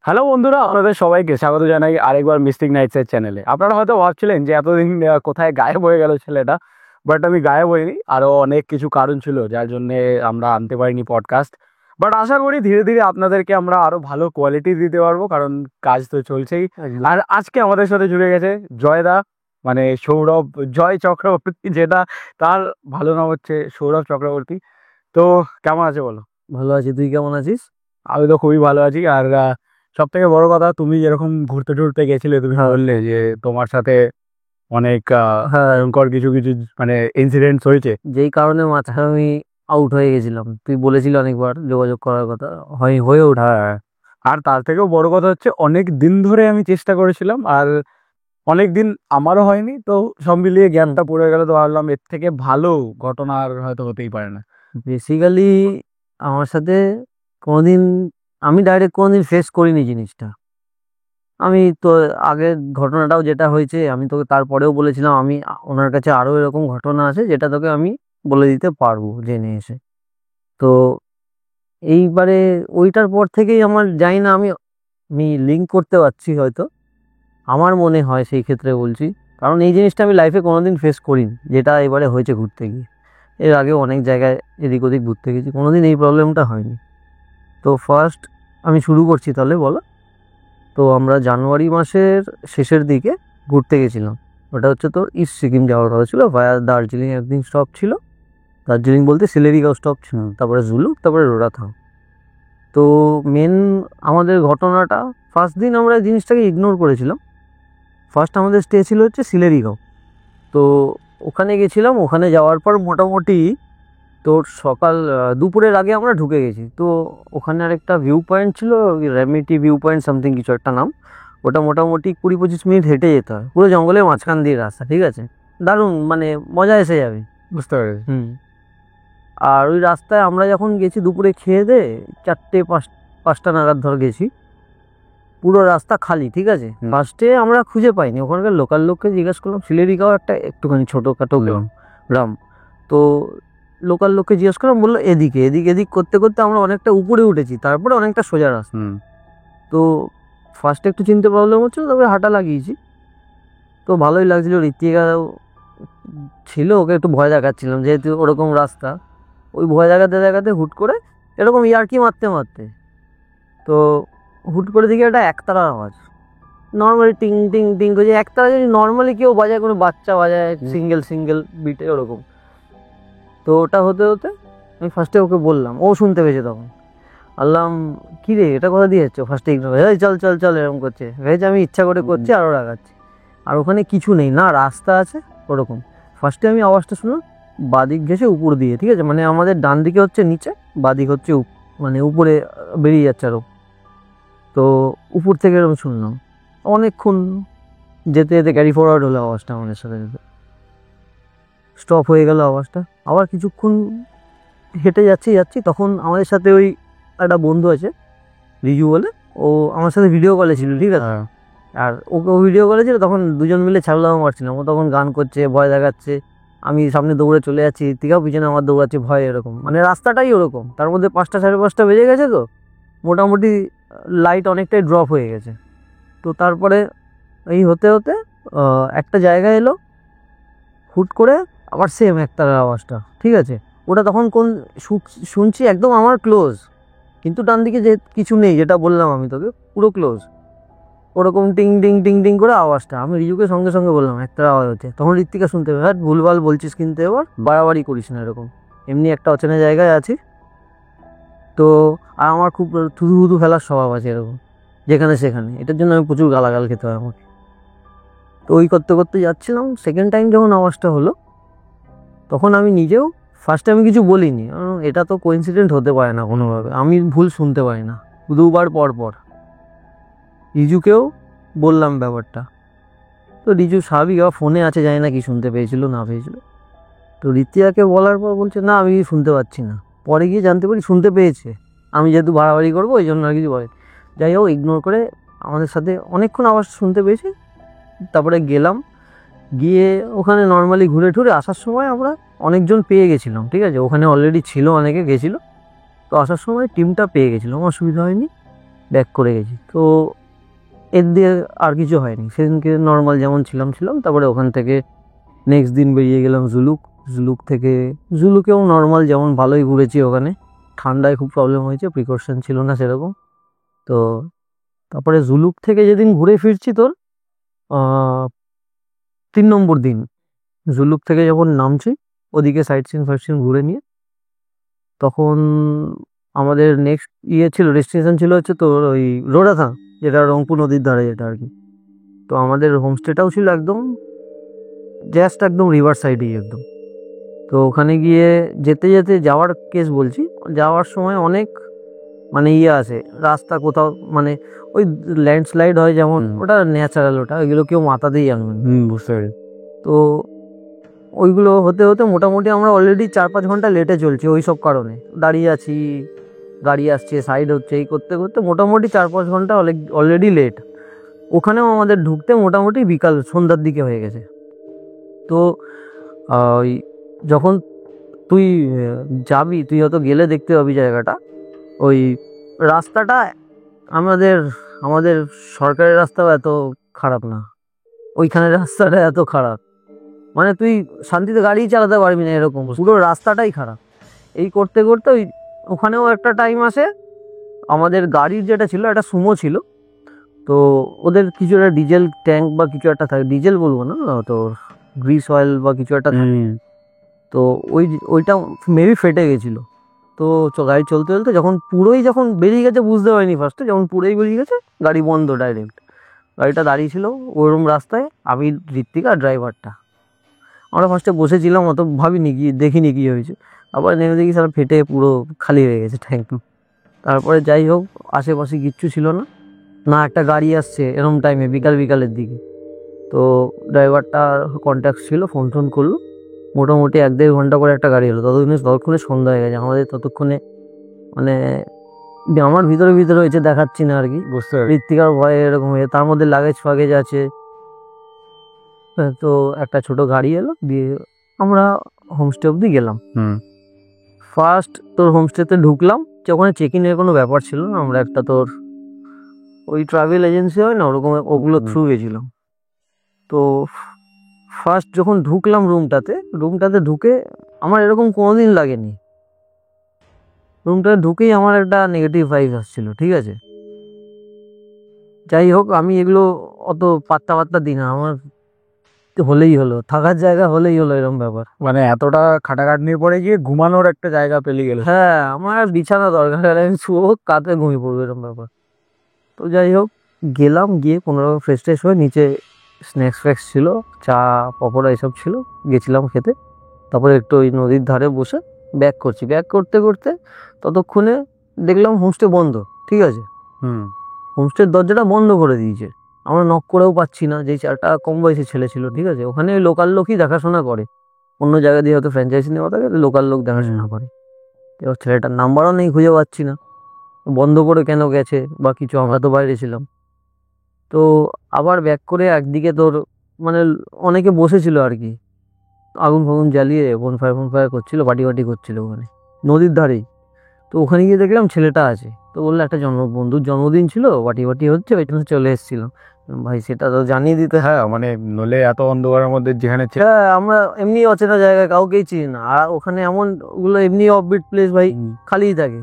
Hello বন্ধুরা, আপনাদের সবাইকে স্বাগত জানাই আরেকবার মিস্টিক নাইটসের চ্যানেলে। আপনারা হয়তো ভাবছিলেন যে এতদিন কোথায় গায়েব হয়ে গেল ছেলেটা, বাট আমি গায়েব হইনি। আরও অনেক কিছু কারণ ছিল যার জন্যে আমরা আনতে পারিনি পডকাস্ট। বাট আশা করি ধীরে ধীরে আপনাদেরকে আমরা আরও ভালো কোয়ালিটি দিতে পারবো, কারণ কাজ তো চলছেই। আর আজকে আমাদের সাথে জুড়ে গেছে জয়দা, মানে সৌরভ জয় চক্রবর্তী, যেটা তার ভালো নাম হচ্ছে সৌরভ চক্রবর্তী। তো কেমন আছে বলো? ভালো আছি, তুই কেমন আছিস? আমি তো খুবই ভালো আছি। আর সব থেকে বড় কথা, তুমি যেরকম ঘুরতে টুরতে গেছিলে, তুমি হ্যাঁ। বললে যে তোমার সাথে অনেক হ্যাঁ, ভয়ঙ্কর কিছু কিছু মানে ইনসিডেন্টস হয়েছে। যেই কারণে মাঝখানে আমি আউট হয়ে গেছিলাম, তুই বলেছিলি অনেকবার যোগাযোগ করার কথা, হয়ে ওঠা। হ্যাঁ, আর তার থেকেও বড় কথা হচ্ছে অনেক দিন ধরে আমি চেষ্টা করেছিলাম, আর অনেক দিন আমারও হয়নি। তো সব মিলিয়ে জ্ঞানটা পড়ে গেল, তো ভাবলাম এর থেকে ভালো ঘটনা আর হয়তো হতেই পারে না। বেসিক্যালি আমার সাথে কোনোদিন, আমি ডাইরেক্ট কোনোদিন ফেস করিনি জিনিসটা। আমি তো আগের ঘটনাটাও যেটা হয়েছে আমি তোকে তারপরেও বলেছিলাম, আমি ওনার কাছে আরও এরকম ঘটনা আছে যেটা তোকে আমি বলে দিতে পারবো জেনে এসে। তো এইবারে ওইটার পর থেকেই আমার জানি না, আমি আমি লিঙ্ক করতে পারছি হয়তো, আমার মনে হয় সেই ক্ষেত্রে বলছি, কারণ এই জিনিসটা আমি লাইফে কোনোদিন ফেস করিনি, যেটা এবারে হয়েছে ঘুরতে গিয়ে। এর আগেও অনেক জায়গায় এদিক ওদিক ঘুরতে গেছি, কোনোদিন এই প্রবলেমটা হয়নি। তো ফার্স্ট আমি শুরু করছি তাহলে, বলো। তো আমরা জানুয়ারি মাসের শেষের দিকে ঘুরতে গেছিলাম। ওটা হচ্ছে তোর ইস্ট সিকিম যাওয়ার কথা ছিল, ভায়া দার্জিলিং একদিন স্টপ ছিল। দার্জিলিং বলতে সিলেরিগাঁও স্টপ ছিল, তারপরে জুলু, তারপরে রোরাথাং। তো মেন আমাদের ঘটনাটা, ফার্স্ট দিন আমরা জিনিসটাকে ইগনোর করেছিলাম। ফার্স্ট আমাদের স্টে ছিল হচ্ছে সিলেরিগাঁও। তো ওখানে গেছিলাম, ওখানে যাওয়ার পর মোটামুটি তোর সকাল দুপুরের আগে আমরা ঢুকে গেছি। তো ওখানে আরেকটা ভিউ পয়েন্ট ছিল, রেমিটি ভিউ পয়েন্ট সামথিং কিছু একটা নাম। ওটা মোটামুটি 20-25 মিনিট হেঁটে যেতে হয়, পুরো জঙ্গলের মাঝখান দিয়ে রাস্তা, ঠিক আছে। দারুণ, মানে মজা এসে যাবে। বুঝতে পেরেছি। আর ওই রাস্তায় আমরা যখন গেছি দুপুরে খেয়ে দে, 4-5টা নাগাদ ধর গেছি, পুরো রাস্তা খালি, ঠিক আছে। ফার্স্টে আমরা খুঁজে পাইনি, ওখানকার লোকাল লোককে জিজ্ঞেস করলাম, সিলেরিগাঁও একটা একটুখানি ছোটোখাটো গ্রাম। তো লোকাল লোককে জিজ্ঞেস করলাম, বললো এদিকে এদিক এদিক করতে করতে আমরা অনেকটা উপরে উঠেছি, তারপরে অনেকটা সোজা রাস্তা। তো ফার্স্টে একটু চিনতে প্রবলেম হচ্ছিল, তারপরে হাঁটা লাগিয়েছি, তো ভালোই লাগছিল। ঋত্বিকাও ছিল, ওকে একটু ভয় দেখাচ্ছিলাম যেহেতু ওরকম রাস্তা। ওই ভয় দেখাতে দেখাতে হুট করে এরকম ইয়ার্কি মারতে মারতে, তো হুট করে দেখি একটা একতারার আওয়াজ, নর্মালি টিং টিং টিং করছে। একতারা যদি নর্মালি কেউ বাজায়, কোনো বাচ্চা বাজায় সিঙ্গেল সিঙ্গেল বিটে ওরকম। তো ওটা হতে হতে আমি ফার্স্টে ওকে বললাম, ও শুনতে পেয়েছে তখন। বললাম, কী রে, এটা কথা দিয়ে যাচ্ছে? ফার্স্টে ইগনোর, এই চল চল চল এরকম করছে, ভেবেছে আমি ইচ্ছা করে করছি, আরও রাগাচ্ছি। আর ওখানে কিছু নেই, না রাস্তা আছে ওরকম। ফার্স্টে আমি আওয়াজটা শুনলাম বাদিক ঘেসে উপর দিয়ে, ঠিক আছে, মানে আমাদের ডান দিকে হচ্ছে নিচে, বাদিক হচ্ছে মানে উপরে বেরিয়ে যাচ্ছে আরও। তো উপর থেকে এরকম শুনলাম। অনেকক্ষণ যেতে যেতে ক্যারি ফরওয়ার্ড হলো আওয়াজটা, আমাদের সাথে সাথে স্টপ হয়ে গেল আওয়াজটা। আবার কিছুক্ষণ হেঁটে যাচ্ছি যাচ্ছি, তখন আমাদের সাথে ওই একটা বন্ধু আছে রিজু বলে, ও আমার সাথে ভিডিও কলে ছিল, ঠিক আছে। আর ওকে ভিডিও কলে ছিল, তখন দুজন মিলে ছাগলামো মারছিলাম। ও তখন গান করছে, ভয় দেখাচ্ছে, আমি সামনে দৌড়ে চলে যাচ্ছি, টিকাও পিছনে আমার দৌড়াচ্ছে, ভয় এরকম, মানে রাস্তাটাই ওরকম। তার মধ্যে 5টা 5:30 বেজে গেছে, তো মোটামুটি লাইট অনেকটাই ড্রপ হয়ে গেছে। তো তারপরে এই হতে হতে একটা জায়গায় এলো, হুট করে আবার সেম একতারার আওয়াজটা, ঠিক আছে। ওটা তখন কোন শুনছি একদম আমার ক্লোজ, কিন্তু ডান দিকে যে কিছু নেই, যেটা বললাম আমি তোকে, পুরো ক্লোজ। ওরকম টিং টিং টিং টিং করে আওয়াজটা, আমি রিজুকে সঙ্গে সঙ্গে বললাম একতারা আওয়াজ হচ্ছে। তখন ঋত্বিকা শুনতে হবে, হ্যাঁ ভুলভাল বলছিস কিন্তু, এবার বাড়াবাড়ি করিস না এরকম, এমনি একটা অচেনা জায়গায় আছি তো। আর আমার খুব থুতু থুতু ফেলার স্বভাব আছে এরকম, যেখানে সেখানে, এটার জন্য আমি প্রচুর গালাগাল খেতে হয় আমাকে। তো ওই করতে করতে যাচ্ছিলাম, সেকেন্ড টাইম যখন আওয়াজটা হলো, তখন আমি নিজেও, ফার্স্টে আমি কিছু বলিনি, এটা তো কোইন্সিডেন্ট হতে পারে না কোনোভাবে, আমি ভুল শুনতে পারি না। 2বার পর পর রিজুকেও বললাম ব্যাপারটা। তো রিজু স্বাভাবিক, আবার ফোনে আছে, জানি না কি শুনতে পেয়েছিল না পেয়েছিল। তো ঋত্বিকাকে বলার পর বলছে, না আমি শুনতে পাচ্ছি না। পরে গিয়ে জানতে পারি শুনতে পেয়েছে, আমি যেহেতু বাড়াবাড়ি করবো ওই জন্য আর কিছু বলে। যাই হোক, ইগনোর করে আমাদের সাথে অনেকক্ষণ আওয়াজ শুনতে পেয়েছি। তারপরে গেলাম, গিয়ে ওখানে নর্মালি ঘুরে টুরে আসার সময় আমরা অনেকজন পেয়ে গেছিলাম, ঠিক আছে, ওখানে অলরেডি ছিল, অনেকে গেছিলো। তো আসার সময় টিমটা পেয়ে গেছিলাম, অসুবিধা হয়নি। ব্যাক করে গেছি। তো এর দিয়ে আর কিছু হয়নি, সেদিনকে নর্মাল যেমন ছিলাম। তারপরে ওখান থেকে নেক্সট দিন বেরিয়ে গেলাম জুলুকেও নর্মাল যেমন ভালোই ঘুরেছি। ওখানে ঠান্ডায় খুব প্রবলেম হয়েছে, প্রিকশন ছিল না সেরকম। তো তারপরে জুলুক থেকে যেদিন ঘুরে ফিরছি তোর 3 নম্বর দিন জুলুক থেকে যখন নামছি, ওদিকে সাইট সিন ঘুরে নিয়ে তখন আমাদের নেক্সট ডেস্টিনেশন ছিল হচ্ছে তোর ওই রোডাথা, যেটা রংপুর নদীর ধারে যেটা আর কি। তো আমাদের হোমস্টেটাও ছিল একদম রিভার সাইডেই একদম। তো ওখানে গিয়ে যেতে যেতে যাওয়ার কেস বলছি, যাওয়ার সময় অনেক মানে আছে রাস্তা কোথাও, মানে ওই ল্যান্ডস্লাইড হয় যেমন, ওটা ন্যাচারাল, ওইগুলো কেউ মাথাতেই আনবে না। বুঝতে পারি। তো ওইগুলো হতে হতে মোটামুটি আমরা অলরেডি 4-5 ঘন্টা লেটে চলছি, ওই সব কারণে দাঁড়িয়ে আছি, গাড়ি আসছে, সাইড হচ্ছে, এই করতে করতে মোটামুটি 4-5 ঘন্টা অলরেডি লেট। ওখানেও আমাদের ঢুকতে মোটামুটি বিকাল সন্ধ্যার দিকে হয়ে গেছে। তো ওই যখন তুই যাবি, তুই হয়তো গেলে দেখতে পাবি জায়গাটা, ওই রাস্তাটা আমাদের আমাদের সরকারের রাস্তাও এত খারাপ না, ওইখানে রাস্তাটা এত খারাপ, মানে তুই শান্তিতে গাড়ি চালাতে পারবি না এরকম, পুরো রাস্তাটাই খারাপ। এই করতে করতে ওখানেও একটা টাইম আসে, আমাদের গাড়ির যেটা ছিল একটা সুমো ছিল, তো ওদের কিছু একটা ডিজেল ট্যাঙ্ক বা কিছু একটা থাকে, ডিজেল বলবো না, তো গ্রিস অয়েল বা কিছু একটা থাকে। তো ওইটা মেবি ফেটে গেছিলো। তো গাড়ি চলতে চলতে যখন বেরিয়ে গেছে, বুঝতে পারিনি ফার্স্টে, যখন পুরোই বেরিয়ে গেছে গাড়ি বন্ধ, ডাইরেক্ট গাড়িটা দাঁড়িয়ে ছিল ওরম রাস্তায়, আমি, ঋত্বিক আর ড্রাইভারটা। আমরা ফার্স্টে বসেছিলাম, অত ভাবিনি, দেখিনি কি হয়েছে। আবার নেমে দেখি স্যার ফেটে পুরো খালি হয়ে গেছে ট্যাঙ্ক। তারপরে যাই হোক, আশেপাশে কিচ্ছু ছিল না, না একটা গাড়ি আসছে এরম টাইমে, বিকালের দিকে। তো ড্রাইভারটার কন্ট্যাক্ট ছিল, ফোন করলো, মোটামুটি 1-1.5 ঘন্টা করে একটা গাড়ি এলো। ততক্ষণে সন্ধ্যা হয়ে গেছে আমাদের, ততক্ষণে মানে আমার ভিতরে হয়েছে, দেখাচ্ছি না আর কি, বুঝতে পারি। ঋত্বিকার ভয়ে এরকম হয়ে, তার মধ্যে লাগেজ আছে। তো একটা ছোট গাড়ি এলো, দিয়ে আমরা হোমস্টে অব্দি গেলাম। ফার্স্ট তোর হোমস্টেতে ঢুকলাম, ওখানে চেক ইনের কোনো ব্যাপার ছিল না, আমরা একটা তোর ওই ট্রাভেল এজেন্সি হয় না, ওরকম ওগুলো থ্রু গেছিলাম। তো ফার্স্ট যখন ঢুকলাম রুমটাতে ঢুকে আমার এরকম কোনোদিন লাগেনি, রুমটাতে ঢুকেই আমার একটা নেগেটিভ ভাইব আসছিল, ঠিক আছে। যাই হোক, আমি এগুলো অত পাত্তা দিই না, আমার হলেই হলো, থাকার জায়গা হলেই হলো, এরকম ব্যাপার। মানে এতটা খাটাখাটনির পরে গিয়ে ঘুমানোর একটা জায়গা পেলে গেল। হ্যাঁ, আমার বিছানা দরকার, আমি শুবো, কাতে ঘুমিয়ে পড়বো, এরকম ব্যাপার। তো যাই হোক, গিয়ে কোনোরকম ফ্রেশ হয়ে নিচে স্ন্যাক্স ছিল, চা পকোড়া এসব ছিল, গেছিলাম খেতে। তারপরে একটু ওই নদীর ধারে বসে ব্যাক করতে করতে ততক্ষণে দেখলাম হোমস্টে বন্ধ, ঠিক আছে। হোমস্টের দরজাটা বন্ধ করে দিয়েছে, আমরা নক করেও পাচ্ছি না, যে একটা কম বয়সী ছেলে ছিল, ঠিক আছে, ওখানে ওই লোকাল লোকই দেখাশোনা করে, অন্য জায়গা দিয়ে হয়তো ফ্র্যাঞ্চাইজি নেওয়া থাকে, লোকাল লোক দেখাশোনা করে। এবার ছেলেটার নাম্বারও নেই, খুঁজে পাচ্ছি না, বন্ধ করে কেন গেছে বা কিছু, আমরা তো বাইরে ছিলাম। তো আবার ব্যাক করে একদিকে তোর মানে অনেকে বসেছিল আর কি, আগুন ফাগুন জ্বালিয়ে বনফায়ার করছিল, বাটি করছিল ওখানে নদীর ধারেই। তো ওখানে গিয়ে দেখলাম ছেলেটা আছে, তো বললো একটা বন্ধুর জন্মদিন ছিল, বাটি হচ্ছে, ওই জন্য চলে এসেছিলাম। ভাই সেটা তো জানিয়ে দিতে। হ্যাঁ, মানে নলে এত অন্ধকারের মধ্যে যেখানে হ্যাঁ, আমরা এমনি অচেনা জায়গায় কাউকেই চিনি না, আর ওখানে এমন ওগুলো এমনি অফবিট প্লেস ভাই, খালিই থাকে।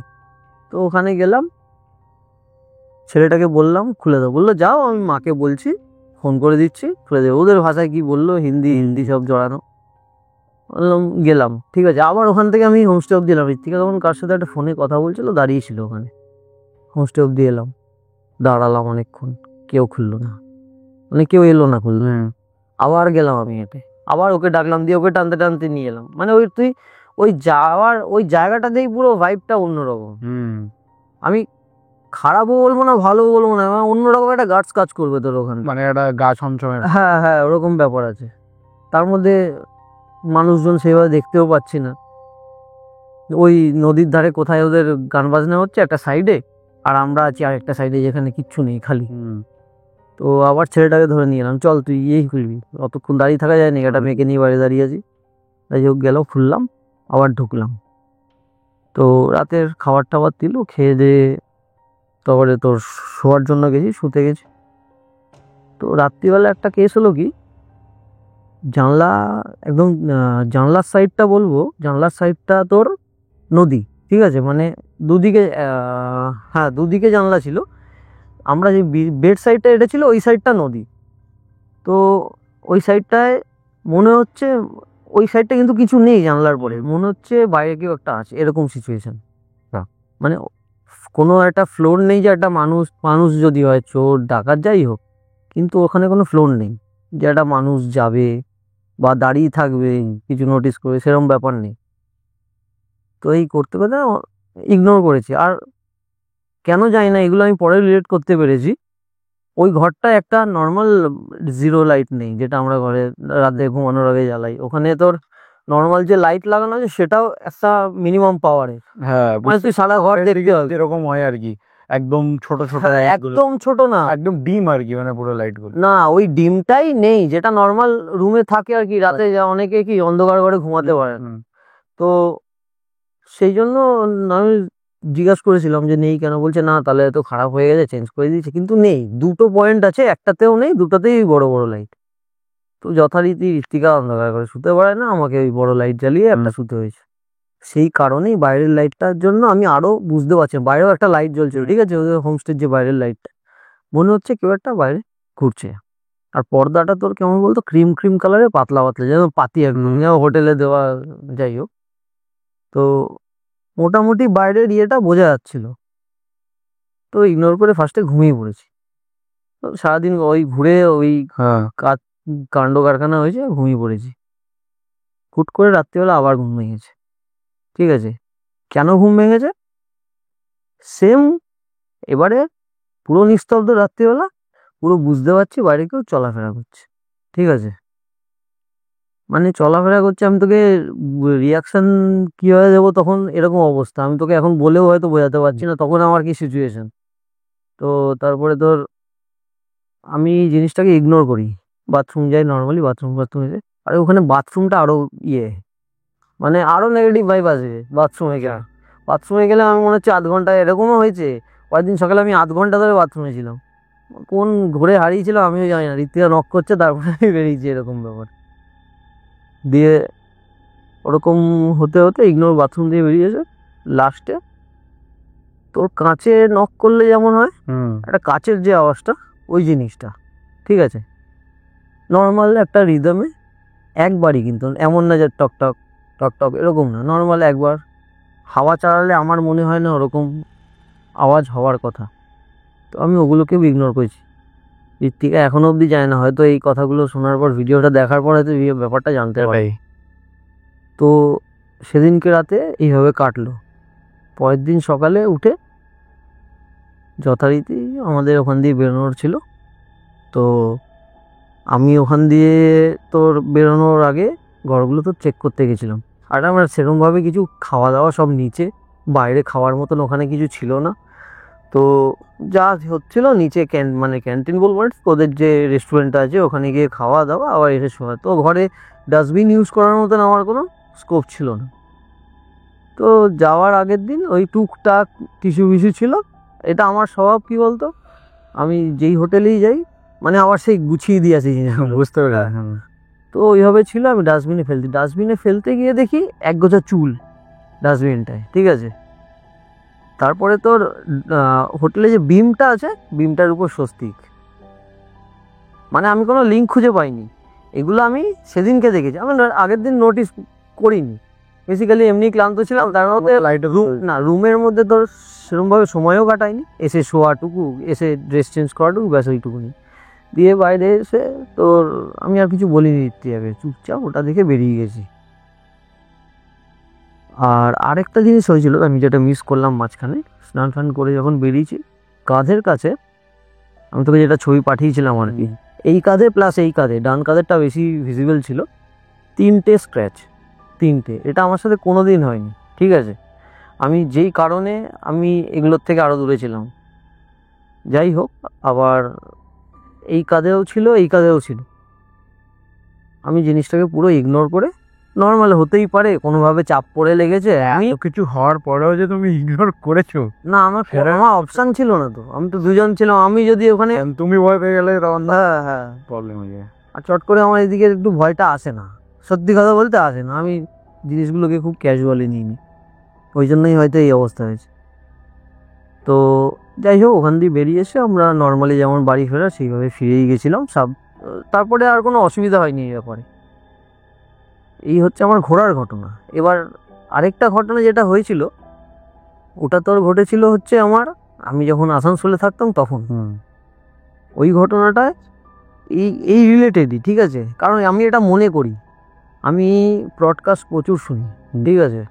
তো ওখানে গেলাম, ছেলেটাকে বললাম খুলে দাও, বললো যাও, আমি মাকে বলছি, ফোন করে দিচ্ছি, খুলে দেবো। ওদের ভাষায় কি বললো, হিন্দি সব জড়ানো। বললাম গেলাম, ঠিক আছে। আবার ওখান থেকে আমি হোমস্টে অব্দি এলাম, ঋত্বিকা তখন কার সাথে একটা ফোনে কথা বলছিল, দাঁড়িয়েছিল ওখানে। হোমস্টে অব্দি এলাম, দাঁড়ালাম অনেকক্ষণ, কেউ খুললো না, মানে কেউ এলো না, খুললো। আবার গেলাম আমি হেঁটে, আবার ওকে ডাকলাম, দিয়ে ওকে টানতে নিয়ে এলাম। মানে ওই যাওয়ার ওই জায়গাটাতেই পুরো ভাইবটা অন্যরকম। আমি খারাপও বলবো না, ভালোও বলবো না, অন্যরকম একটা গাছ কাজ করবে তোর ওখানে, মানে একটা গা ছমছমে। হ্যাঁ, ওরকম ব্যাপার আছে। তার মধ্যে মানুষজন সেভাবে দেখতেও পাচ্ছি না, ওই নদীর ধারে কোথায় ওদের গান বাজনা হচ্ছে একটা সাইডে, আর আমরা আছি আরেকটা সাইডে যেখানে কিচ্ছু নেই, খালি। তো আবার ছেলেটাকে ধরে নিয়ে এলাম, চল তুই খুলবি, অতক্ষণ দাঁড়িয়ে থাকা যায় না, একটা মেয়েকে নিয়ে বাড়ি দাঁড়িয়ে আছি। যাই হোক, গেল, খুললাম, আবার ঢুকলাম। তো রাতের খাবার টাবার দিল, খেয়ে দিয়ে তারপরে তোর শোয়ার জন্য গেছি, শুতে গেছি। তো রাত্রিবেলা একটা কেস হলো কি, জানলা একদম জানলার সাইডটা বলবো, জানলার সাইডটা তোর নদী, ঠিক আছে, মানে দুদিকে হ্যাঁ দুদিকে জানলা ছিল। আমরা যে বেড সাইডটা এটা ছিল, ওই সাইডটা নদী। তো ওই সাইডটায় মনে হচ্ছে, ওই সাইডটা কিন্তু কিছু নেই, জানলার পরে মনে হচ্ছে বাইরে কেউ একটা আছে, এরকম সিচুয়েশন। মানে কোনো একটা ফ্লোর নেই যে একটা মানুষ মানুষ যদি হয় চোর ডাকাত যাই হোক, কিন্তু ওখানে কোনো ফ্লোর নেই যে একটা মানুষ যাবে বা দাঁড়িয়ে থাকবে কিছু নোটিস করে, সেরকম ব্যাপার নেই। তো এই করতে করতে ইগনোর করেছি। আর কেন জানি না, এগুলো আমি পরে রিলেট করতে পেরেছি। ওই ঘরটা একটা নর্মাল জিরো লাইট নেই, যেটা আমরা ঘরে রাতে ঘুমানোর আগে জ্বালাই। ওখানে তোর নর্মাল যে লাইট লাগানো আছে সেটাও একটা মিনিমাম পাওয়ারের, হ্যাঁ, মানে তুই সারা ঘর দেখতে পাবি। যেরকম হয় আর কি, একদম ছোট ছোট হ্যাঁ, light গুলো। একদম ছোট না, একদম ডিম আর কি, মানে পুরো লাইট গুলো। না ওই ডিমটাই নেই যেটা নর্মাল রুমে থাকে আর কি, রাতে যা অনেকে কি অন্ধকার ঘরে ঘুমাতে পারে না। তো সেই জন্য আমি জিজ্ঞাসা করেছিলাম যে নেই কেন, বলছে না তাহলে তো খারাপ হয়ে গেছে, চেঞ্জ করে দিয়েছে। কিন্তু নেই, দুটো পয়েন্ট আছে, একটাতেও নেই, দুটাতেই বড় বড় লাইট। তো যথারীতি ঋত্বিকা অন্ধকার করে শুতে পারে না, আমাকে ওই বড় লাইট জ্বালিয়ে একটা শুতে হয়েছে। সেই কারণেই বাইরের লাইটটার জন্য আমি আরো বুঝতে পারছি, বাইরেও একটা লাইট জ্বলছিল, ঠিক আছে, ওদের হোমস্টের যে বাইরের লাইটটা, মনে হচ্ছে কেউ একটা বাইরে ঘুরছে। আর পর্দাটা তোর কেমন বলতো, ক্রিম ক্রিম কালারের, পাতলা পাতলা, যেন পাতি একদম, যেন হোটেলে দেওয়া, যাই হোক। তো মোটামুটি বাইরের ইয়েটা বোঝা যাচ্ছিল। তো ইগনোর করে ফার্স্টে ঘুমিয়ে পড়েছি। তো সারাদিন ওই ঘুরে ওই হ্যাঁ, কাণ্ড কারখানা হয়েছে, ঘুমিয়ে পড়েছি। হুট করে রাত্রিবেলা আবার ঘুম ভেঙেছে, ঠিক আছে। কেন ঘুম ভেঙেছে সেম, এবারে পুরো নিস্তব্ধ রাত্রিবেলা, পুরো বুঝতে পারছি বাইরে কেউ চলাফেরা করছে, ঠিক আছে। মানে চলাফেরা করছে, আমি তোকে রিয়াকশন কিভাবে দেবো তখন, এরকম অবস্থা আমি তোকে এখন বলেও হয়তো বোঝাতে পারছি না তখন আমার কি সিচুয়েশন। তো তারপরে তোর আমি জিনিসটাকে ইগনোর করি, বাথরুম যাই নর্মালি, বাথরুমে যাই। আর ওখানে বাথরুমটা আরো ইয়ে, মানে আরো নেগেটিভ ভাইব আসে বাথরুমে গেলে। বাথরুমে গেলে আমি মনে হচ্ছে 8 ঘন্টা, এরকমও হয়েছে কয়েকদিন সকালে আমি 8 ঘন্টা ধরে বাথরুমে ছিলাম। কোন ঘুরে হারিয়েছিলাম আমিও জানি না, ঋত্বিকা নক করছে তারপরে আমি বেরিয়েছি, এরকম ব্যাপার। দিয়ে ওরকম হতে হতে ইগনোর বাথরুম দিয়ে বেরিয়েছে। লাস্টে তোর কাঁচে নক করলে যেমন হয়, একটা কাঁচের যে আওয়াজটা, ওই জিনিসটা, ঠিক আছে, নর্মাল একটা রিদমে, একবারই, কিন্তু এমন না যে টক টক টক টক, এরকম না, নর্মাল একবার হাওয়া চালালে আমার মনে হয় না ওরকম আওয়াজ হওয়ার কথা। তো আমি ওগুলোকেও ইগনোর করেছি। ঋত্বিকা এখনো অবধি যায় না, হয়তো এই কথাগুলো শোনার পর, ভিডিওটা দেখার পর হয়তো এই ব্যাপারটা জানতে পারে। তো সেদিনকে রাতে এইভাবে কাটলো। পরের দিন সকালে উঠে যথারীতি আমাদের ওখান দিয়ে বেরোনোর ছিল। তো আমি ওখান দিয়ে তোর বেরোনোর আগে ঘরগুলো তো চেক করতে গেছিলাম। আর আমরা সেরকমভাবে কিছু খাওয়া দাওয়া সব নিচে, বাইরে খাওয়ার মতন ওখানে কিছু ছিল না। তো যা হচ্ছিল নিচে মানে ক্যান্টিন বলবো না, ওদের যে রেস্টুরেন্টটা আছে ওখানে গিয়ে খাওয়া দাওয়া, আবার এসে শোয়া। তো ঘরে ডাস্টবিন ইউজ করার মতন আমার কোনো স্কোপ ছিল না। তো যাওয়ার আগের দিন ওই টুকটাক টিস্যু বিস্যু ছিল। এটা আমার স্বভাব, কি বলতো, আমি যেই হোটেলেই যাই মানে আবার সেই গুছিয়ে দিয়ে আসি জিনিসগুলো, বুঝতে পেরেছি। তো ওইভাবে ছিল। আমি ডাস্টবিনে ফেলতে গিয়ে দেখি একগোছা চুল ডাস্টবিনটায়, ঠিক আছে। তারপরে তোর হোটেলে যে বিমটা আছে, বিমটার উপর স্বস্তিক, মানে আমি কোনো লিঙ্ক খুঁজে পাইনি। এগুলো আমি সেদিনকে দেখেছি, আমি আগের দিন নোটিস করিনি। বেসিক্যালি এমনি ক্লান্ত ছিলাম, তার মধ্যে রুমের মধ্যে তোর সেরকমভাবে সময়ও কাটাইনি, এসে শোয়াটুকু, এসে ড্রেস চেঞ্জ করাটুকু, ব্যাস ওইটুকুনি। দিয়ে বাইরে এসে তোর আমি আর কিছু বলিনি, ইত্যাদি চুপচাপ ওটা দেখে বেরিয়ে গেছি। আর আরেকটা জিনিস হয়েছিল আমি যেটা মিস করলাম মাঝখানে, স্নান ফান করে যখন বেরিয়েছি, কাঁধের কাছে আমি তোকে যেটা ছবি পাঠিয়েছিলাম আর কি, এই কাঁধে প্লাস এই কাঁধে, ডান কাঁধেরটা বেশি ভিজিবল ছিল, 3টে স্ক্র্যাচ, 3টে। এটা আমার সাথে কোনো দিন হয়নি, ঠিক আছে। আমি যেই কারণে আমি এগুলোর থেকে আরও দূরে ছিলাম। যাই হোক, আবার এই কাঁধেও ছিল, এই কাঁধেও ছিল। আমি জিনিসটাকে পুরো ইগনোর করে নর্মাল হতেই পারে, কোনোভাবে চাপ পড়ে লেগেছে। আমি কিছু হওয়ার পরেও যে তুমি ইগনোর করেছো, না, আমার অপশন ছিল না, তো আমি তো দুজন ছিলাম। আমি যদি ওখানে তুমি ভয় পেয়ে গেলে তখন হ্যাঁ প্রবলেম হয়ে যায়। আর চট করে আমার এদিকে একটু ভয়টা আসে না, সত্যি কথা বলতে আসে না। আমি জিনিসগুলোকে খুব ক্যাজুয়ালি নিইনি, ওই জন্যই হয়তো এই অবস্থা হয়েছে। তো যাই হোক, ওখান দিয়ে বেরিয়ে এসে আমরা নর্মালি যেমন বাড়ি ফেরা সেইভাবে ফিরেই গেছিলাম সব। তারপরে আর কোনো অসুবিধা হয়নি এই ব্যাপারে। এই হচ্ছে আমার ঘোরার ঘটনা। এবার আরেকটা ঘটনা যেটা হয়েছিল, ওটা তোর ঘটেছিল হচ্ছে আমি যখন আসানসোলে থাকতাম তখন। ওই ঘটনাটা এই রিলেটেডই, ঠিক আছে? কারণ আমি এটা মনে করি, আমি ব্রডকাস্ট প্রচুর শুনি, ঠিক আছে?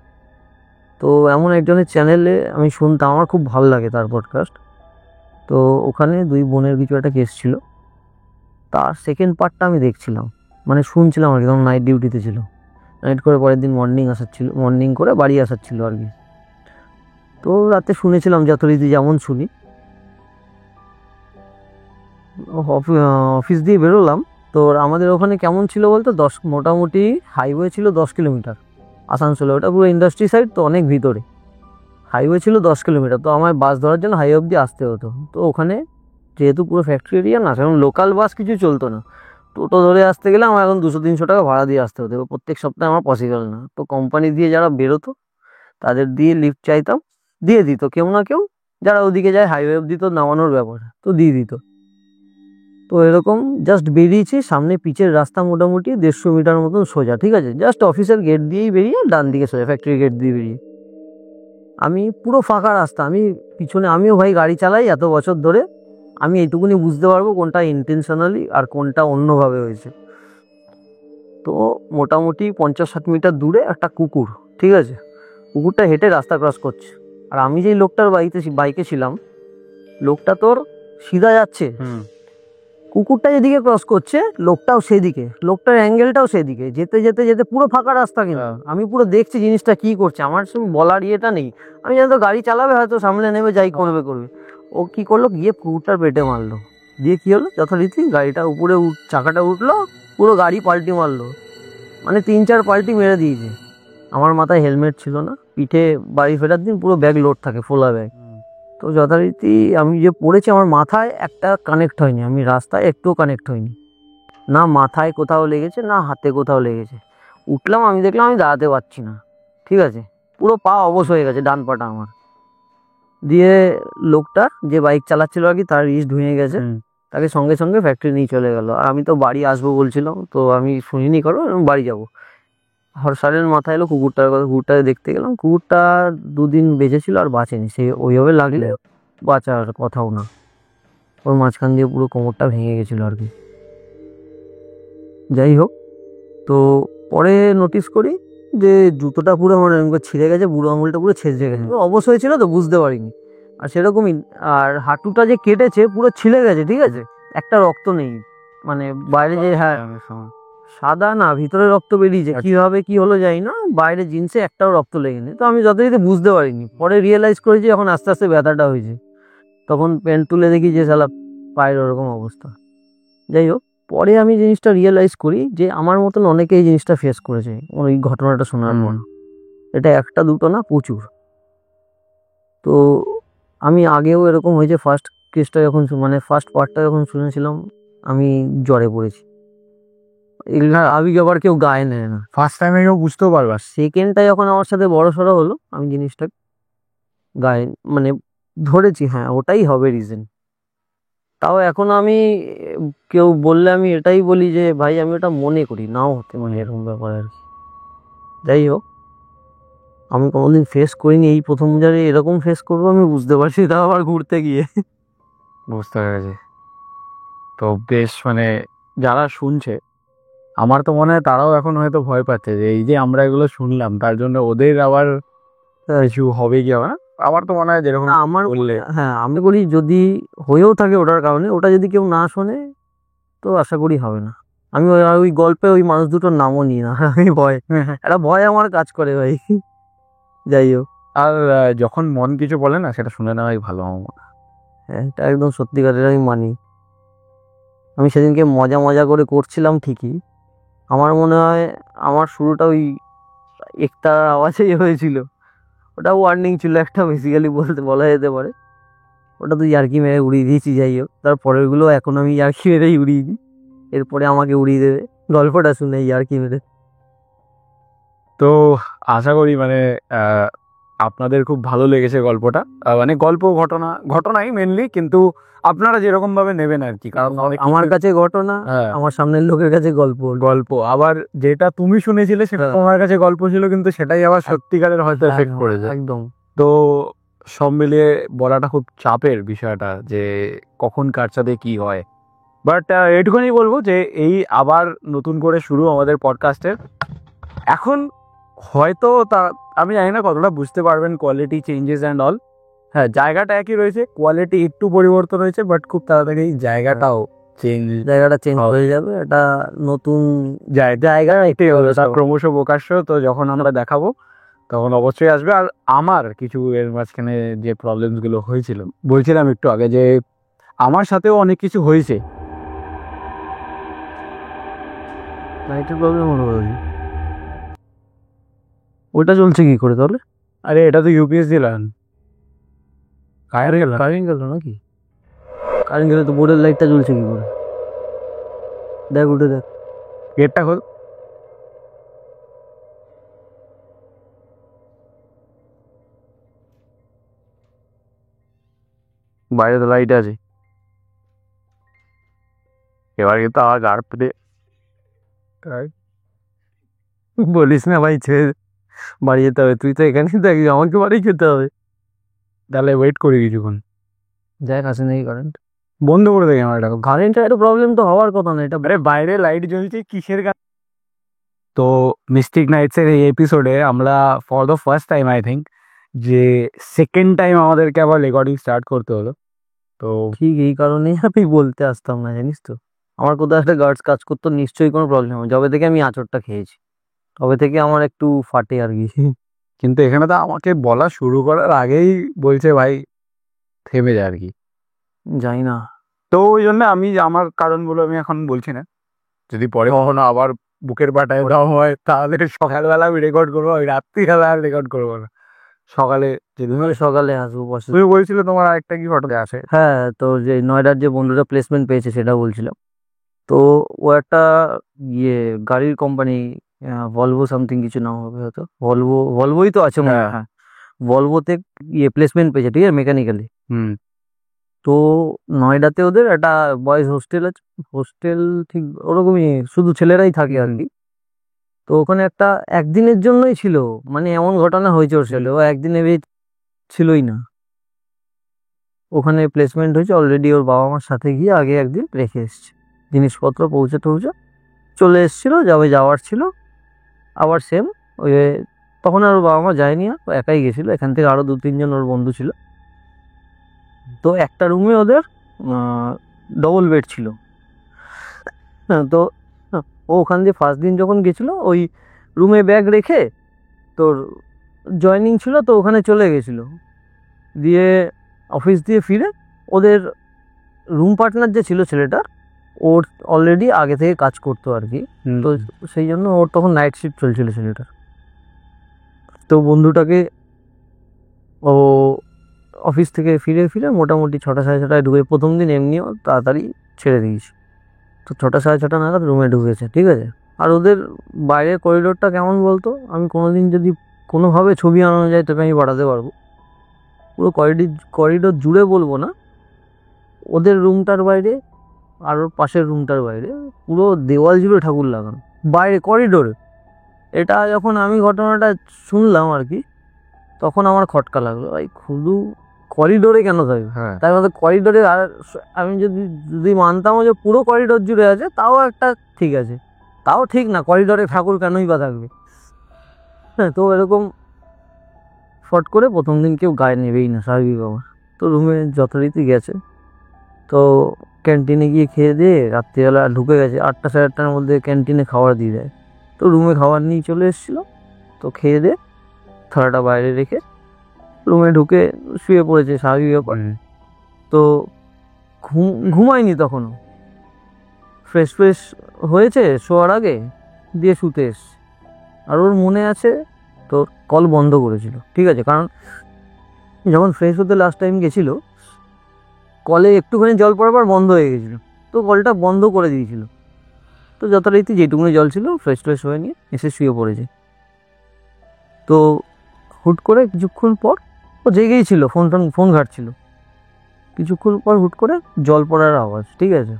তো এমন একজনের চ্যানেলে আমি শুনতাম, আমার খুব ভালো লাগে তার পডকাস্ট। তো ওখানে দুই বোনের কিছু একটা কেস ছিল, তার সেকেন্ড পার্টটা আমি দেখছিলাম, মানে শুনছিলাম আর কি। তখন নাইট ডিউটিতে ছিল, নাইট করে পরের দিন মর্নিং করে বাড়ি আসার ছিল আর কি। তো রাতে শুনেছিলাম যথারীতি যেমন শুনি। অফিস দিয়ে বেরোলাম। তো আমাদের ওখানে কেমন ছিল বলতো, মোটামুটি হাইওয়ে ছিল 10 কিলোমিটার আসানসোলে। ওটা পুরো ইন্ডাস্ট্রি সাইড, তো অনেক ভিতরে। হাইওয়ে ছিল 10 কিলোমিটার, তো আমায় বাস ধরার জন্য হাইওয়ে অবধি আসতে হতো। তো ওখানে যেহেতু পুরো ফ্যাক্টরি এরিয়া না, সেরকম লোকাল বাস কিছু চলতো না। টোটো ধরে আসতে গেলে আমার এখন 200-300 টাকা ভাড়া দিয়ে আসতে হতো। প্রত্যেক সপ্তাহে আমার পসিবল না। তো কোম্পানি দিয়ে যারা বেরোতো তাদের দিয়ে লিফট চাইতাম, দিয়ে দিত কেউ না কেউ। যারা ওদিকে যায় হাইওয়ে অবধি তো নামানোর ব্যাপার, তো দিয়ে দিত। তো এরকম জাস্ট বেরিয়েছি, সামনে পিচের রাস্তা মোটামুটি 150 মিটার মতন সোজা, ঠিক আছে? জাস্ট অফিসের গেট দিয়েই বেরিয়ে ডান দিকে সোজা, ফ্যাক্টরি গেট দিয়ে বেরিয়ে আমি পুরো ফাঁকা রাস্তা। আমিও ভাই গাড়ি চালাই এত বছর ধরে, আমি এইটুকুনি বুঝতে পারবো কোনটা ইন্টেনশনালি আর কোনটা অন্যভাবে হয়েছে। তো মোটামুটি 50-60 মিটার দূরে একটা কুকুর, ঠিক আছে? কুকুরটা হেঁটে রাস্তা ক্রস করছে। আর আমি যেই লোকটার বাইকে ছিলাম, লোকটা তোর সিধা যাচ্ছে, কুকুরটা যেদিকে ক্রস করছে লোকটাও সেদিকে, লোকটার অ্যাঙ্গেলটাও সেদিকে, যেতে যেতে যেতে পুরো ফাঁকা রাস্তা। কিন্তু আমি পুরো দেখছি জিনিসটা কি করছে, আমার সঙ্গে বলার ইয়েটা নেই। আমি জানি তো গাড়ি চালাবে, হয়তো সামনে নেমে যাই করবে। ও কি করলো, গিয়ে কুকুরটার পেটে মারলো। দিয়ে কি হলো, যথারীতি গাড়িটা উপরে চাকাটা উঠলো, পুরো গাড়ি পাল্টি মারলো, মানে 3-4 পাল্টি মেরে দিয়েছে। আমার মাথায় হেলমেট ছিল না, পিঠে বাড়ি ফেরার দিন পুরো ব্যাগ লোড থাকে, ফোলা ব্যাগ। তো যথারীতি আমি যে পড়েছি, আমার মাথায় একটা কানেক্ট হয়নি, আমি রাস্তায় একটুও কানেক্ট হয়নি, না মাথায় কোথাও লেগেছে না হাতে কোথাও লেগেছে। উঠলাম, আমি দেখলাম আমি দাঁড়াতে পারছি না, ঠিক আছে? পুরো পা অবশ হয়ে গেছে, ডান পাটা আমার। দিয়ে লোকটা যে বাইক চালাচ্ছিল আর কি, তার রিস্ট ভেঙে গেছে, তাকে সঙ্গে সঙ্গে ফ্যাক্টরি নিয়ে চলে গেল। আর আমি তো বাড়ি আসবো বলছিলাম, তো আমি শুনিনি কারো, আমি বাড়ি যাবো। হরসালের মাথায় এলো কুকুরটার কথা। কুকুরটাকে দেখতে গেলাম, কুকুরটা 2 দিন বেঁচেছিল আর বাঁচেনি। সে ওইভাবে লাগলে বাঁচার কথাও না, ওর মাঝখান দিয়ে পুরো কোমরটা ভেঙে গেছিলো আর কি। যাই হোক, তো পরে নোটিস করি যে জুতোটা পুরো আমার ছিঁড়ে গেছে, বুড়ো আঙুলটা পুরো ছেঁচে গেছে। অবশ্যই ছিল তো, বুঝতে পারিনি। আর সেরকমই, আর হাঁটুটা যে কেটেছে পুরো ছিলে গেছে, ঠিক আছে? একটা রক্ত নেই, মানে বাইরে যে, হ্যাঁ সাদা না, ভিতরে রক্ত বেরিয়েছে। কিভাবে কি হলো জানি না, বাইরে জিন্সে একটাও রক্ত লেগেনি। তো আমি যথারীতি বুঝতে পারিনি, পরে রিয়েলাইজ করেছি যখন আস্তে আস্তে ব্যথাটা হয়েছে, তখন প্যান্ট তুলে দেখি যে শালা পায়ের ওরকম অবস্থা। যাই হোক, পরে আমি জিনিসটা রিয়েলাইজ করি যে আমার মতন অনেকে এই জিনিসটা ফেস করেছে ওই ঘটনাটা শোনার পর। এটা একটা দুটো না, প্রচুর। তো আমি আগেও এরকম হয়েছে, ফার্স্ট কেসটা যখন মানে ফার্স্ট পার্টটা যখন শুনেছিলাম, আমি জ্বরে পড়েছি। এগুলো আবি আবার কেউ গায়ে নেয় না, ফার্স্ট টাইমে কেউ বুঝতেও পারবা। সেকেন্ডটা যখন আমার সাথে বড় সড়ো হলো, আমি জিনিসটা গায়ে মানে ধরেছি, হ্যাঁ ওটাই হবে রিজন। তাও এখন আমি কেউ বললে আমি এটাই বলি যে ভাই আমি ওটা মনে করি, নাও হতে মানে এরকম ব্যাপার আর কি। যাই হোক, আমি কোনোদিন ফেস করিনি, এই প্রথম যারে এরকম ফেস করবো আমি বুঝতে পারছি, তাও আবার ঘুরতে গিয়ে। বুঝতে পেরেছি। তো বেশ, মানে যারা শুনছে, আমার তো মনে হয় তারাও এখন হয়তো ভয় পাচ্ছে যে এই যে আমরা এগুলো শুনলাম, তার জন্য ওদের আবার কিছু হবে কি হবে না। আমার তো মনে হয় যেরকম আমার বললে, হ্যাঁ, আমি বলি যদি হয়েও থাকে ওটার কারণে, ওটা যদি কেউ না শোনে তো আশা করি হবে না। আমি ওই গল্পে ওই মানুষ দুটোর নামও নিই না, আমি একটা ভয় আমার কাজ করে ভাই। যাই হোক, আর যখন মন কিছু বলে না, সেটা শুনে নেওয়াই ভালো আমার মনে হয়। হ্যাঁ এটা একদম সত্যি কথা, আমি মানি। আমি সেদিনকে মজা মজা করে করছিলাম ঠিকই, আমার মনে হয় আমার শুরুটা ওই একতার আওয়াজেই হয়েছিল। ওটা ওয়ার্নিং ছিল একটা, বেসিক্যালি বলা যেতে পারে। ওটা তো ইয়ার্কি মেরে উড়িয়ে দিয়েছি, যাই হোক। তারপরেরগুলো এখন আমি ইয়ার্কি মেরেই উড়িয়ে দিই, এরপরে আমাকে উড়িয়ে দেবে গল্পটা শুনে ইয়ার্কি মেরে। তো আশা করি মানে আপনাদের খুব ভালো লেগেছে গল্পটা। মানে গল্প ঘটনাই মেনলি, কিন্তু আপনারা যেরকম ভাবে নেবেন আর কি, কারণ আমার কাছে ঘটনা, হ্যাঁ আমার সামনের লোকের কাছে গল্প। আবার যেটা তুমি শুনেছিলে সেটা তোমার কাছে গল্প ছিল, কিন্তু সেটাই আবার সত্যিকারের হয়তো এফেক্ট করেছে। একদম। তো সব মিলিয়ে বলাটা খুব চাপের বিষয়টা, যে কখন কার সাথে কি হয়। বাট এটুকুনি বলবো যে এই আবার নতুন করে শুরু আমাদের পডকাস্টের। এখন হয়তো আমি জানি না কতটা বুঝতে পারবেন কোয়ালিটি চেঞ্জেস অ্যান্ড অল। হ্যাঁ, জায়গাটা একই রয়েছে, কোয়ালিটি একটু পরিবর্তন হয়েছে, বাট খুব তাড়াতাড়ি জায়গাটাও জায়গাটা চেঞ্জ হয়ে যাবে, এটা নতুন জায়গা এটাই হলো তার ক্রমশ প্রকাশ্য। তো যখন আমরা দেখাবো তখন অবশ্যই আসবে। আর আমার কিছু এর মাঝখানে যে প্রবলেমস গুলো হয়েছিল, বলছিলাম একটু আগে, যে আমার সাথেও অনেক কিছু হয়েছে। লাইটের প্রবলেম হলো বলছি। ওটা চলছে কি করে তাহলে? আরে এটা তো ইউপিএস দিলাম, কারেন্ট গেল নাকি? কারেন্ট গেলে তো বোর্ডের লাইটটা জ্বলছে কি করে? দেখ উঠে দেখ। গেটটা খোল। বাইরে তো লাইট আছে, এবার কিন্তু আবার গাড় পেতে বলিস না ভাই, ছেড়ে বাড়ি যেতে হবে। তুই তো এখানেই থাকি, আমাকে বাড়ি যেতে হবে। তাহলে ওয়েট করি কিছুক্ষণ। দেখ আসে নাকি কারেন্ট। বন্ধ করে দেয় আমার এটা। কারেন্টের একটা প্রবলেম তো হওয়ার কথা না, এটা আরে বাইরে লাইট জ্বলছে কিসের গান। তো মিস্টিক নাইটসের এই এপিসোডে আমরা for the first time I think যে সেকেন্ড টাইম আমাদেরকে আবার রেকর্ডিং স্টার্ট করতে হলো। তো ঠিক এই কারণেই আমি বলতে আসতাম না, জানিস তো। আমার কোথাও একটা গার্ডস কাজ করতো, নিশ্চয়ই কোনো প্রবলেম হবে। যবে থেকে আমি আঁচড়টা খেয়েছি তবে থেকে আমার একটু ফাটে আর কি। কিন্তু এখানে তো আমাকে বলা শুরু করার আগেই বলছে ভাই থেমে যায় আর কি। জানি না। তো ওই জন্য আমি আমার কারণগুলো আমি এখন বলছি না, যদি পরে কখনো আবার বুকের পাটায় দেওয়া হয় তাহলে সকালবেলা আমি রেকর্ড করবো, ওই রাত্রিবেলা আর রেকর্ড করবো না, সকালে যেদিন। সকালে আসবো বসে। তুমি বলছিলে তোমার আরেকটা কি ফটো আছে? হ্যাঁ, তো যে নয়ডার যে বন্ধুটা প্লেসমেন্ট পেয়েছে সেটা বলছিলাম। তো ও একটা ইয়ে গাড়ির কোম্পানি, ভলভো সামথিং কিছু নাম হবে হয়তো, ভলভোই তো আছে মনে হয়। হ্যাঁ, ভলভোতে প্লেসমেন্ট পেয়েছে, ঠিক আছে, মেকানিক্যালি। হুম। তো নয়ডাতে ওদের একটা বয়েজ হোস্টেল আছে, হোস্টেল ঠিক ওরকমই, শুধু ছেলেরাই থাকে আর কি। তো ওখানে একটা একদিনের জন্যই ছিল, মানে এমন ঘটনা হয়েছে ওর সাথে, ও একদিনে ছিলই না ওখানে। প্লেসমেন্ট হয়েছে অলরেডি, ওর বাবা মার সাথে গিয়ে আগে একদিন রেখে এসছে, জিনিসপত্র পৌঁছে চলে এসেছিল, যাওয়ার ছিল আবার সেম ওই। তখন আর ওর বাবা মা যায়নি, আর ও একাই গেছিলো। এখান থেকে আরো 2-3 জন ওর বন্ধু ছিল। তো একটা রুমে ওদের ডবল বেড ছিল। হ্যাঁ, তো ও ওখান দিয়ে ফার্স্ট দিন যখন গেছিলো, ওই রুমে ব্যাগ রেখে তোর জয়েনিং ছিল, তো ওখানে চলে গেছিলো। দিয়ে অফিস দিয়ে ফিরে ওদের রুম পার্টনার যে ছিল ছেলেটা, ওর অলরেডি আগে থেকে কাজ করতো আর কি। তো সেই জন্য ওর তখন নাইট শিফট চলছিল ছেলেটার। তো বন্ধুটাকে ও অফিস থেকে ফিরে মোটামুটি 6টা-6:30টায় ঢুকে, প্রথম দিন এমনিও তাড়াতাড়ি ছেড়ে দিয়েছি। তো 6টা-6:30 নাগাদ রুমে ঢুকেছে, ঠিক আছে। আর ওদের বাইরের করিডোরটা কেমন বলতো, আমি কোনোদিন যদি কোনোভাবে ছবি আনানো যায় তোকে আমি বাড়াতে পারবো। পুরো করিডোর জুড়ে বলবো না, ওদের রুমটার বাইরে আর ওর পাশের রুমটার বাইরে পুরো দেওয়াল জুড়ে ঠাকুর লাগানো, বাইরে করিডোরে। এটা যখন আমি ঘটনাটা শুনলাম আর কি, তখন আমার খটকা লাগলো, ভাই শুধু করিডোরে কেন থাকবে? হ্যাঁ, তাই মধ্যে করিডোরে, আর আমি যদি মানতামও যে পুরো করিডোর জুড়ে আছে, তাও একটা ঠিক আছে, তাও ঠিক না, করিডোরে ঠাকুর কেনই বা থাকবে? হ্যাঁ, তো এরকম ফট করে প্রথম দিন কেউ গায়ে নেবেই না, স্বাভাবিক আমার। তো রুমে যথারীতি গেছে, তো ক্যান্টিনে গিয়ে খেয়ে দিয়ে রাত্রিবেলা ঢুকে গেছে। 8টা-8:30টার মধ্যে ক্যান্টিনে খাবার দিয়ে দেয়। তো রুমে খাবার নিয়ে চলে এসেছিলো, তো খেয়ে দিয়ে থালাটা বাইরে রেখে রুমে ঢুকে শুয়ে পড়েছে, স্বাভাবিক ব্যাপার। তো ঘুমায়নি তখনও, ফ্রেশ হয়েছে শোয়ার আগে। দিয়ে শুতে এসছে। আর ওর মনে আছে তোর কল বন্ধ করেছিল, ঠিক আছে, কারণ যখন ফ্রেশ হতে লাস্ট টাইম গেছিলো কলে একটুখানি জল পড়ার পর বন্ধ হয়ে গেছিলো, তো কলটা বন্ধ করে দিয়েছিল। তো যথারীতি যেটুকুনি জল ছিল ফ্রেশ ট্রেশ হয়ে নিয়ে এসে শুয়ে পড়েছে। তো হুট করে কিছুক্ষণ পর ও জেগেই ছিল, ফোন ঘাটছিল, কিছুক্ষণ পর হুট করে জল পড়ার আওয়াজ, ঠিক আছে।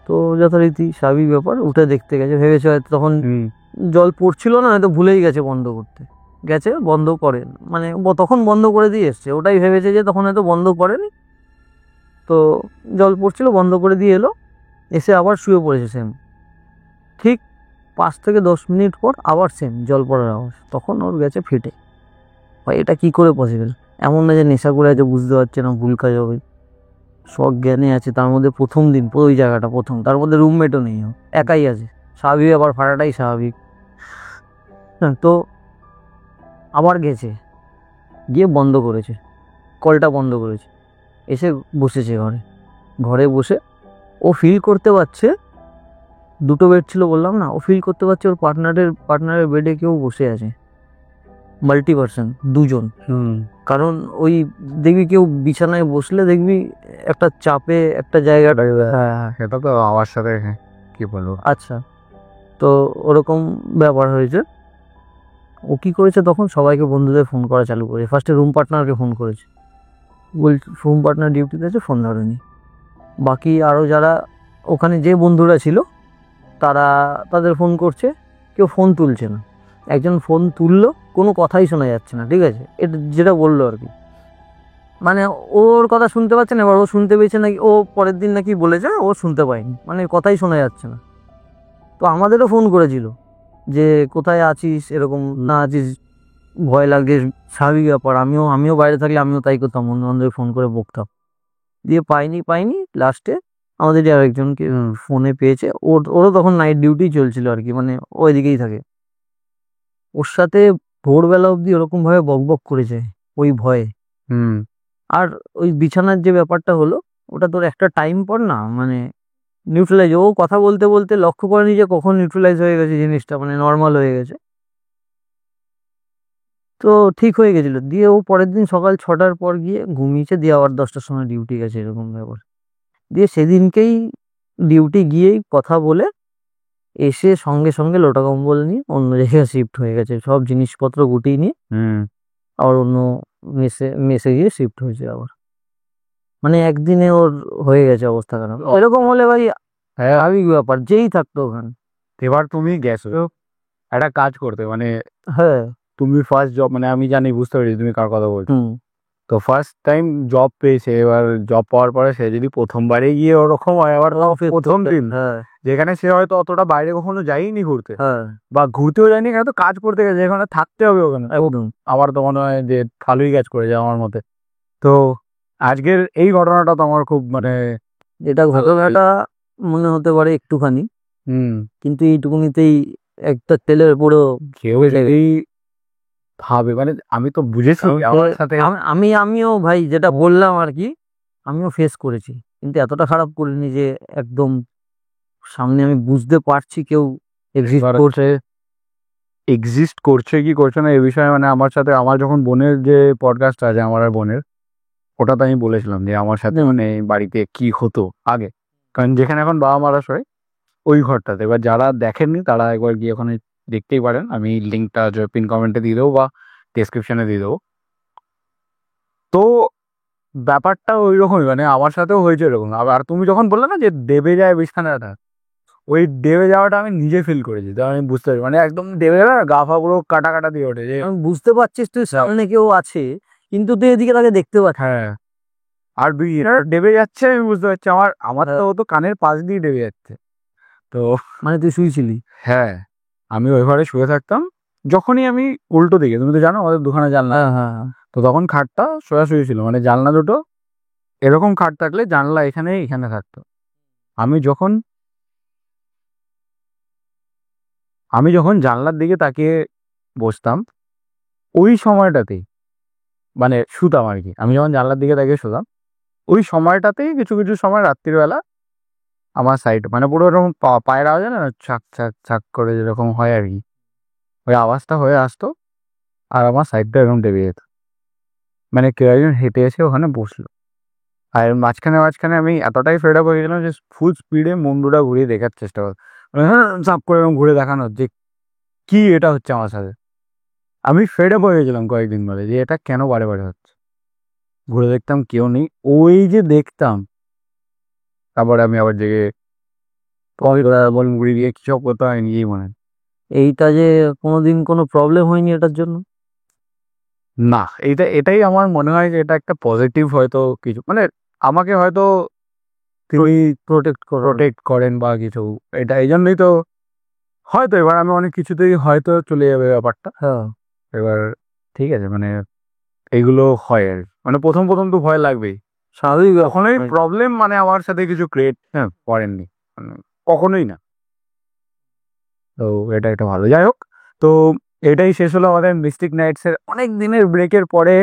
তো যথারীতি স্বাভাবিক ব্যাপার, উঠে দেখতে গেছে, ভেবেছে হয়তো তখন জল পড়ছিল না, হয়তো ভুলেই গেছে বন্ধ করতে, গেছে বন্ধ করে, মানে তখন বন্ধ করে দিয়ে এসছে, ওটাই ভেবেছে যে তখন হয়তো বন্ধ করেনি, তো জল পড়ছিল বন্ধ করে দিয়ে এলো, এসে আবার শুয়ে পড়েছে সেম। ঠিক 5 থেকে 10 মিনিট পর আবার সেম জল পড়ার আওয়াজ, তখন ওর গেছে ফিটে। ভাই এটা কি করে পসিবল? এমন না যে নেশা করে আছে, বুঝতে পারছে না, ভুল কাজ হবে, সব জ্ঞানে আছে, তার মধ্যে প্রথম দিন ওই জায়গাটা প্রথম, তার মধ্যে রুমমেটও নেই, ও একাই আছে, স্বাভাবিক ব্যাপার, ফাটাটাই স্বাভাবিক। হ্যাঁ, তো আবার গেছে, গিয়ে বন্ধ করেছে, কলটা বন্ধ করেছে, এসে বসেছে ঘরে বসে ও ফিল করতে পারছে, দুটো বেড ছিল বললাম না, ও ফিল করতে পারছে ওর পার্টনারের বেডে কেউ বসে আছে, মাল্টি পার্সন, দুজন। কারণ ওই দেখবি কেউ বিছানায় বসলে দেখবি একটা চাপে একটা জায়গা, হ্যাঁ সেটা তো আমার সাথে কি বলবো। আচ্ছা, তো ওরকম ব্যাপার হয়েছে। ও কি করেছে তখন, সবাইকে বন্ধুদের ফোন করা চালু করেছে, ফার্স্টে রুম পার্টনারকে ফোন করেছে, রুম পার্টনার ডিউটিতে আছে, ফোন ধরেনি। বাকি আরও যারা ওখানে যে বন্ধুরা ছিল তাদের ফোন করছে, কেউ ফোন তুলছে না। একজন ফোন তুললো, কোনো কথাই শোনা যাচ্ছে না, ঠিক আছে, এটা যেটা বললো আর কি, মানে ওর কথা শুনতে পাচ্ছে না, এবার ও শুনতে পেয়েছে নাকি, ও পরের দিন নাকি বলেছে ও শুনতে পায়নি, মানে কথাই শোনা যাচ্ছে না। তো আমাদেরও ফোন করেছিল যে কোথায় আছিস, এরকম না আছিস, ভয় লাগে, স্বাভাবিক ব্যাপার, আমিও বাইরে থাকলে আমিও তাই করতাম, বন্ধু বান্ধবকে ফোন করে বকতাম। দিয়ে পাইনি লাস্টে আমাদের যে আরেকজনকে ফোনে পেয়েছে, ওরও তখন নাইট ডিউটি চলছিল আর কি, মানে ওইদিকেই থাকে, ওর সাথে ভোরবেলা অবধি ওরকম ভাবে বকবক করেছে ওই ভয়ে। আর ওই বিছানার যে ব্যাপারটা হলো, ওটা তোর একটা টাইম পর না, মানে নিউট্রালাইজ, ও কথা বলতে বলতে লক্ষ্য করেনি যে কখন নিউট্রালাইজ হয়ে গেছে জিনিসটা, মানে নর্মাল হয়ে গেছে, তো ঠিক হয়ে গেছিলো। দিয়ে ও পরের দিন সকাল 6টার পর গিয়ে ঘুমিয়েছে, দিয়ে আবার 10টার সময় ডিউটি গেছে, এরকম ব্যাপার। দিয়ে সেদিনকেই ডিউটি গিয়েই কথা বলে এসে সঙ্গে সঙ্গে লোটা কম্বল নিয়ে অন্য জায়গায় শিফট হয়ে গেছে, সব জিনিসপত্র গুটিয়ে নিয়ে আবার অন্য মেসে গিয়ে শিফট হয়েছে আবার, মানে একদিনে ওর হয়ে গেছে অবস্থা খারাপ। এরকম হলে ভাই স্বাভাবিক ব্যাপার, যেই থাকতো ওখানে। এবার তুমি গেছো একটা কাজ করতে, মানে হ্যাঁ, তুমি ফার্স্ট জব, মানে আমি জানি, বুঝতে পেরেছি তুমি কার কথা বলছো। হুম, তো ফার্স্ট টাইম জব পেয়েছে, এবার জব পাওয়ার পরে সে যদি প্রথমবারে গিয়ে ওরকম হয়, আবার তাও প্রথম দিন, হ্যাঁ যেখানে সে হয়তো অতটা বাইরে কখনো যায়নি ঘুরতে, হ্যাঁ, বা ঘুরতেও যায়নি, এখানে তো কাজ করতে গেছে, এখানে থাকতে হবে ওখানে। একদম। আমার তো মনে হয় যে ভালোই কাজ করেছে আমার মতে। তো আজকের এই ঘটনাটা তো আমার খুব, মানে এটা ঘটনাটা মনে হতে পারে একটুখানি, কিন্তু এইটুকুনিতেই একটা তেলের পুরো কেউ যদি ভাবে, মানে আমি তো বুঝেছি আমার সাথে। আমিও ভাই যেটা বললাম আর কি, আমিও ফেস করেছি, কিন্তু এতটা খারাপ করিনি যে একদম সামনে আমি বুঝতে পারছি কেউ এক্সিস্ট করছে কি করছে না এই বিষয়ে, মানে আমার সাথে, আমার যখন বোনের যে পডকাস্ট আছে আমার আর বোনের, ওটাতে আমি বলেছিলাম যে আমার সাথে মানে বাড়িতে কি হতো আগে, কারণ যেখানে এখন বাবা মারা শোয় ওই ঘরটাতে। এবার যারা দেখেননি তারা একবার গিয়ে ওখানে দেখতেই পারেন, আমি লিঙ্কটা পিন কমেন্টে দিয়ে দেবো বা ডেসক্রিপশনে দিয়ে দেবো। তো ব্যাপারটা ওই রকমই, মানে আমার সাথেও হয়েছে এরকম। আর তুমি যখন বললে না যে দেবে যায় বিছানাটা, ওই দেবে যাওয়াটা আমি নিজে ফিল করেছি, তো আমি বুঝতে পারি, মানে একদম দেবে যাবে, গা ফা পুরো কাটা কাটা দিয়ে ওঠে যে আমি বুঝতে পারছিস তুই সামনে কেউ আছে, কিন্তু তুই এদিকে তাকে দেখতে পাচ্ছিস। হ্যাঁ, আর দেবে যাচ্ছে আমি বুঝতে পারছি, আমার তো ও তো কানের পাশ দিয়ে দেবে যাচ্ছে। তো মানে তুই শুয়েছিলি? হ্যাঁ, আমি ওই ঘরে শুয়ে থাকতাম, যখনই আমি উল্টো দিকে, তুমি তো জানো আমাদের দুখানা জানলা, হ্যাঁ, তো তখন খাটটা শোয়াশুয়ি ছিল, মানে জানলা দুটো এরকম খাট থাকলে জানলা এখানে থাকতো। আমি যখন জানলার দিকে তাকিয়ে বসতাম, ওই সময়টাতেই, মানে শুতাম আর কি, আমি যখন জানলার দিকে তাকিয়ে শুতাম, ওই সময়টাতেই কিছু কিছু সময় রাত্রিবেলা আমার সাইড মানে পুরো এরকম পায়ের আওয়াজ না, ছাক ছাক ছাক করে যেরকম হয় আর কি, ওই আওয়াজটা হয়ে আসতো। আর আমার সাইডটা এরকম ডেবে যেত, মানে কেউ একজন হেঁটে এসে ওখানে বসলো। আর মাঝখানে মাঝখানে আমি এতটাই ফেড আপ হয়ে গেলাম যে ফুল স্পিডে মুন্ডুটা ঘুরিয়ে দেখার চেষ্টা করতাম, হ্যাঁ চাপ করে এরকম ঘুরে দেখানোর যে কি এটা হচ্ছে আমার সাথে। আমি ফেড আপ হয়ে গেছিলাম কয়েকদিন ধরে যে এটা কেন বারে বারে হচ্ছে। ঘুরে দেখতাম কেউ নেই, ওই যে দেখতাম, তারপরে আমি আবার জেগে বল ঘুরে দিয়ে কিছু করতে হয় নিজেই মনে হয়। এইটা যে কোনোদিন কোনো প্রবলেম হয়নি এটার জন্য? না, এটাই আমার মনে হয় যে এটা একটা পজিটিভ হয়তো কিছু, মানে আমাকে হয়তো তিনি প্রোটেক্ট করেন বা কিছু, এটা এই জন্যই তো হয়তো এবার আমি অনেক কিছুতেই হয়তো চলে যাবে ব্যাপারটা। হ্যাঁ, এবার ঠিক আছে, মানে এইগুলো হয় আর কি। মানে প্রথম প্রথম তো ভয় লাগবেই, স্বাভাবিক কখনোই প্রবলেম মানে আমার সাথে কিছু ক্রিয়েট করেননি, মানে কখনোই না। তো এটা একটা ভালো, যাই হোক। তো এটাই শেষ হলো আমাদের মিস্টিক নাইটসের অনেক দিনের ব্রেকের পরে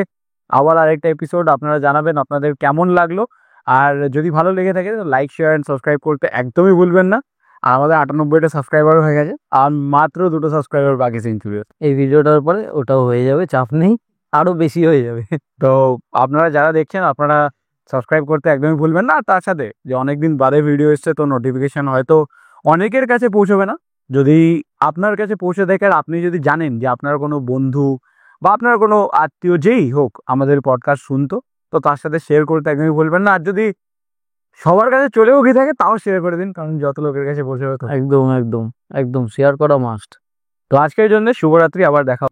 আবার আরেকটা এপিসোড। আপনারা জানাবেন আপনাদের কেমন লাগলো, আর যদি ভালো লেগে থাকে তো লাইক শেয়ার অ্যান্ড সাবস্ক্রাইব করতে একদমই ভুলবেন না। আর আমাদের 98টা সাবস্ক্রাইবারও হয়ে গেছে, আর মাত্র 2টো সাবস্ক্রাইবার বাকি সেঞ্চুরি। এই ভিডিওটার পরে ওটাও হয়ে যাবে, চাপ নেই, আরো বেশি হয়ে যাবে। তো আপনারা যারা দেখছেন আপনারা সাবস্ক্রাইব করতে একদমই ভুলবেন না। আর তার সাথে যে অনেকদিন বাদে ভিডিও এসছে তো নোটিফিকেশন হয়তো অনেকের কাছে পৌঁছবে না, যদি আপনার কাছে পৌঁছে দেখে আর আপনি যদি জানেন যে আপনার কোনো বন্ধু বা আপনার কোনো আত্মীয় যেই হোক আমাদের পডকাস্ট শুনতো, তো তার সাথে শেয়ার করতে একদমই ভুলবেন না। আর যদি সবার কাছে চলেও গিয়ে থাকে তাও শেয়ার করে দিন, কারণ যত লোকের কাছে পৌঁছবে তো। একদম একদম একদম শেয়ার করা মাস্ট। তো আজকের জন্য শুভরাত্রি, আবার দেখা।